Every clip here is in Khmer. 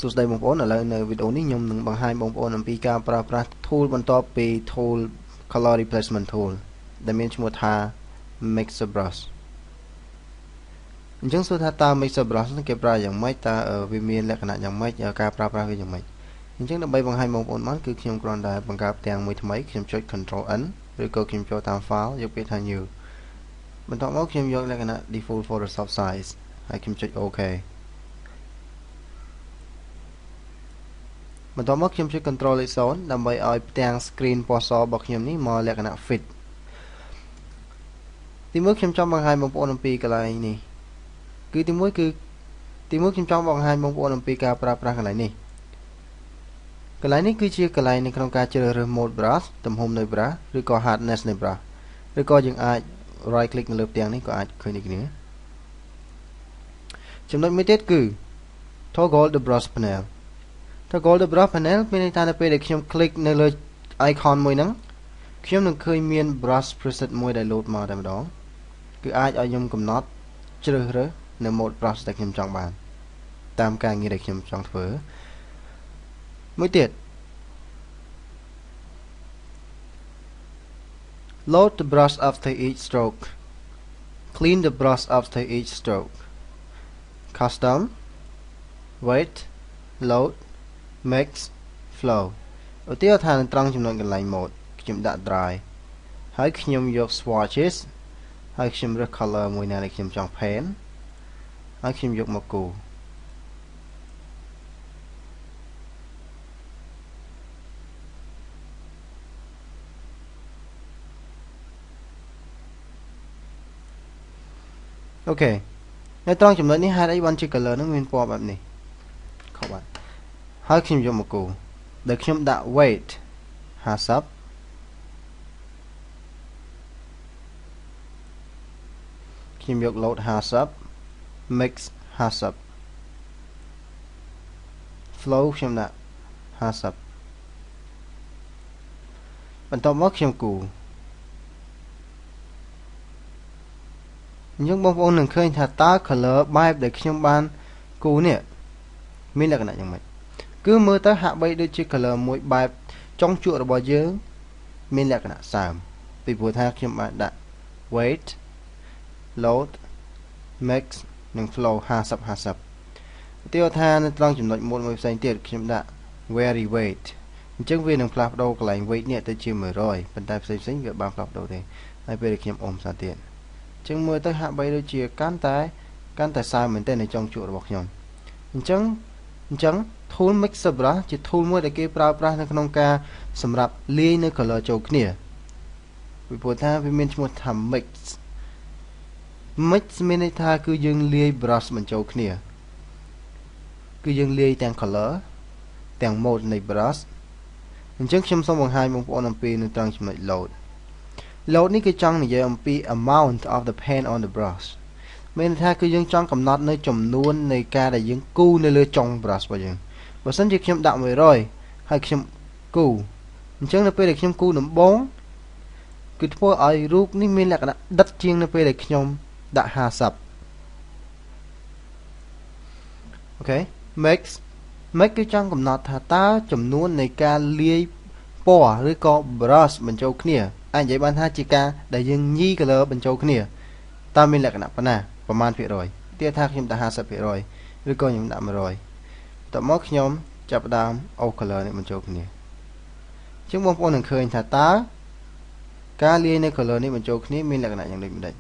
សួស្តីបងប្អូនឥឡូវនៅវីដេអូនេះខ្ញុំនឹងបង្ហាញបងប្អូនអំពីការប្រើប្រាស់ tool បន្ទាប់ពី tool color replacement tool ដែលមានឈ្មោះថា mixer brush អញ្ចឹងសួរថាតើ mixer brush នេះគេប្រើយ៉ាងម៉េចតើវាមានលក្ខណៈយ៉ាងម៉េចការប្រើប្រាស់វាយ៉ាងម៉េចអញ្ចឹងដើម្បីបង្ហាញបងប្អូនបានគឺខ្ញុំគ្រាន់តែបង្កើតផ្ទាំងមួយថ្មីខ្ញុំចុច Control N ឬក៏ខ្ញុំចូលតាម file យកពាក្យថា new បន្ទាប់មកខ្ញុំយកលក្ខណៈ default Photoshop size ហើយខ្ញុំចុច OK បន្ទាប់មកខ្ញុំចុច Control X 0ដើម្បីឲ្យផ្ទាំង screen ពណ៌សរបស់ខ្ញុំនេះមកលក្ខណៈ fit ទីមួយខ្ញុំចង់បង្ហាញបងប្អូនអំពីកន្លែងនេះគឺទីមួយខ្ញុំចង់បង្ហាញបងប្អូនអំពីការប្រើប្រាស់កន្លែងនេះគឺជាកន្លែងនៅក្នុងការជ្រើសរើស mode brush ទំហំនៃ brush ឬក៏ hardness នៃ brush ឬក៏យើងអាច right click នៅលើផ្ទាំងនេះក៏អាចឃើញដូចគ្នាចំណុចមួយទៀតគឺ toggle the brush panel toggle the brush panel មានន័យថានៅពេលដែលខ្ញុំ click នៅលើ icon មួយហ្នឹងខ្ញុំនឹងឃើញមាន brush preset មួយដែល load មកតែម្ដងគឺអាចឲ្យខ្ញុំកំណត់ជ្រើសរើសនៅ mode brush ដែលខ្ញុំចង់បានតាមការងារដែលខ្ញុំចង់ធ្វើមួយទៀត load the brush after each stroke clean the brush after each stroke custom weight load mix flow ឧទាហរណ៍ថានៅត្រង់ចំណុចកន្លែង mode ខ្ញុំដាក់ dry ហើយខ្ញុំយក swatches ហើយខ្ញុំរើស color មួយណាដែលខ្ញុំចង់ paint ហើយខ្ញុំយកមកគូអូខេនៅត្រង់ចំណុចនេះហេតុអីបានជា color នឹងមានពណ៌បែបនេះខុសបាត់ហើយខ្ញុំយកមកគូដែលខ្ញុំដាក់ weight 50ខ្ញុំយក load 50 mix 50 flow ខ្ញុំដាក់50បន្ទាប់មកខ្ញុំគូអញ្ចឹងបងប្អូននឹងឃើញថាតើ color បែបដែលខ្ញុំបានគូនេះមានលក្ខណៈយ៉ាងម៉េចគឺមើលទៅហាក់បីដូចជា color មួយបែបចុងជក់របស់យើងមានលក្ខណៈសើមពីព្រោះថាខ្ញុំបានដាក់ weight load mix និង flow 50 50ឧទាហរណ៍ថានៅត្រង់ចំណុចមួយផ្សេងទៀតខ្ញុំដាក់ vary weight អញ្ចឹងវានឹងផ្លាស់ប្ដូរកន្លែង weight នេះទៅជា100ប៉ុន្តែផ្សេងវាបានផ្លាស់ប្ដូរទេហើយពេលខ្ញុំអ៊ំផ្សារទៀតអញ្ចឹងមើលទៅហាក់បីដូចជាកាន់តែសើមមែនទែននៅចុងជក់របស់ខ្ញុំអញ្ចឹង tool mixer brush ជា tool មួយដែលគេប្រើប្រាស់នៅក្នុងការសម្រាប់លាយនៅ color ចូលគ្នាពីព្រោះថាវាមានឈ្មោះថា mix មានន័យថាគឺយើងលាយ brush បញ្ចូលគ្នាគឺយើងលាយទាំង color ទាំង mode នៃ brush អញ្ចឹងខ្ញុំសូមបង្ហាញបងប្អូនអំពីនៅត្រង់ចំណុច load នេះគឺចង់និយាយអំពី amount of the paint on the brush មានន័យថាគឺយើងចង់កំណត់នៅចំនួននៃការដែលយើងគូនៅលើចុង brush របស់យើងបើសិនជាខ្ញុំដាក់100ហើយខ្ញុំគូអញ្ចឹងនៅពេលដែលខ្ញុំគូដំបូងគឺធ្វើឲ្យរូបនេះមានលក្ខណៈដិតជាងនៅពេលដែលខ្ញុំដាក់50អូខេ mix គឺចង់កំណត់ថាតើចំនួននៃការលាយពណ៌ឬក៏ brush បញ្ចូលគ្នាអាចនិយាយបានថាជាការដែលយើងញី color បញ្ចូលគ្នាតើមានលក្ខណៈប៉ុណ្ណាប្រមាណភាគរយទាថាខ្ញុំដាក់ 50% ឬក៏ខ្ញុំដាក់ 100 តមកខ្ញុំចាប់ផ្ដើមអូស color នេះបញ្ចូលគ្នាអញ្ចឹងបងប្អូននឹងឃើញថាតើការលាយនៅ color នេះបញ្ចូលគ្នាមានលក្ខណៈយ៉ាងដូចម្ដេច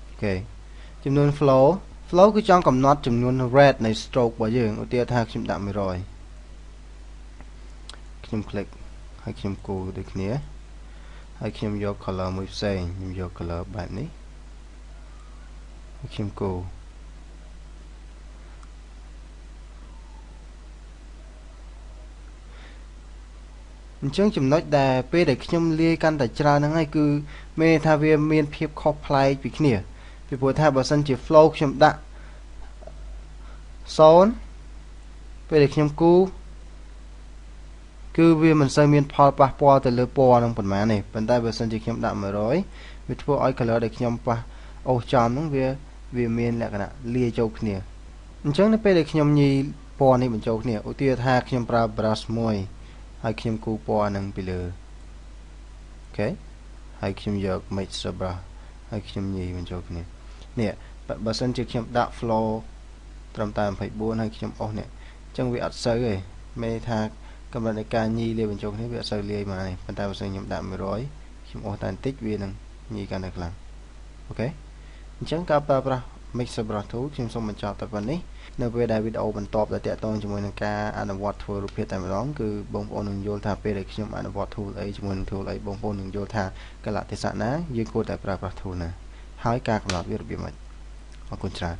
អូខេចំនួន flow គឺចង់កំណត់ចំនួន red នៃ stroke របស់យើងឧទាហរណ៍ថាខ្ញុំដាក់ 100ខ្ញុំ click ហើយខ្ញុំគូដូចគ្នាហើយខ្ញុំយក color មួយផ្សេងខ្ញុំយក color បែបនេះហើយខ្ញុំគូអញ្ចឹងចំណុចដែលពេលដែលខ្ញុំលាយកាន់តែច្រើនហ្នឹងហើយគឺមានន័យថាវាមានភាពខុសប្លែកពីគ្នាពីព្រោះថាបើសិនជា flow ខ្ញុំដាក់0ពេលដែលខ្ញុំគូគឺវាមិនសូវមានផលប៉ះពាល់ទៅលើពណ៌នឹងប៉ុន្មានទេប៉ុន្តែបើសិនជាខ្ញុំដាក់100វាធ្វើឲ្យ color ដែលខ្ញុំប៉ះអូសចំហ្នឹងវា វាមានលក្ខណៈលាយចូលគ្នាអញ្ចឹងនៅពេលដែលខ្ញុំញីពណ៌នេះបញ្ចូលគ្នាឧទាហរណ៍ថាខ្ញុំប្រើ brush មួយហើយខ្ញុំគូពណ៌នឹងពីលើអូខេហើយខ្ញុំយក mixer brush ហើយខ្ញុំញីបញ្ចូលគ្នានេះបើសិនជាខ្ញុំដាក់ flow ត្រឹមតែ24ហើយខ្ញុំអស់នេះអញ្ចឹងវាអត់សូវទេមានថាកម្រិតនៃការញីលាយបញ្ចូលគ្នាវាអត់សូវលាយមកនេះប៉ុន្តែបើសិនខ្ញុំដាក់100ខ្ញុំអស់តែបន្តិចវានឹងញីកាន់តែខ្លាំងអូខេអញ្ចឹងការប្រើប្រាស់ mixer brush tool ខ្ញុំសូមបញ្ចប់តែប៉ុណ្នេះនៅពេលដែលវីដេអូបន្តដែលតាក់ទងជាមួយនឹងការអនុវត្តធ្វើរូបភាពតែម្ដងគឺបងប្អូននឹងយល់ថាពេលដែលខ្ញុំអនុវត្ត tool អីជាមួយនឹង tool អីបងប្អូននឹងយល់ថាកលៈទេសៈណាយើងគួរតែប្រើប្រាស់ tool ណាហើយការកំណត់វារបៀបម៉េចអរគុណច្រើន